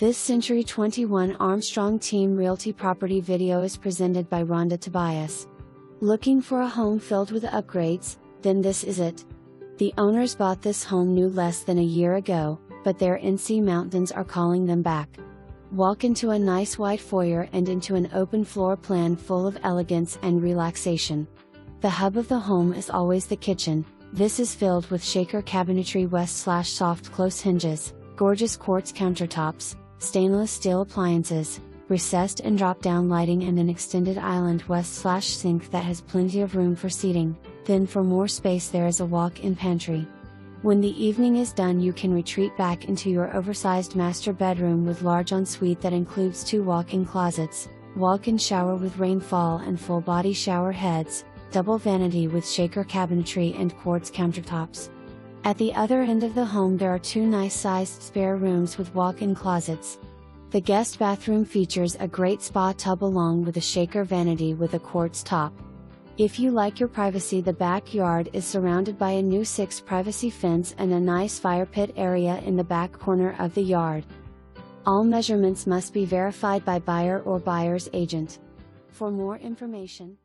This Century 21 Armstrong Team Realty property video is presented by Rhonda Tobias. Looking for a home filled with upgrades? Then this is it. The owners bought this home new less than a year ago, but their NC mountains are calling them back. Walk into a nice wide foyer and into an open floor plan full of elegance and relaxation. The hub of the home is always the kitchen. This is filled with Shaker Cabinetry west/soft close hinges, gorgeous quartz countertops, stainless steel appliances, recessed and drop-down lighting, and an extended island west/sink that has plenty of room for seating. Then for more space there is a walk-in pantry. When the evening is done you can retreat back into your oversized master bedroom with large ensuite that includes 2 walk-in closets, walk-in shower with rainfall and full-body shower heads, double vanity with Shaker Cabinetry and quartz countertops. At the other end of the home there are 2 nice-sized spare rooms with walk-in closets. The guest bathroom features a great spa tub along with a Shaker vanity with a quartz top. If you like your privacy, the backyard is surrounded by a new 6 privacy fence and a nice fire pit area in the back corner of the yard. All measurements must be verified by buyer or buyer's agent. For more information,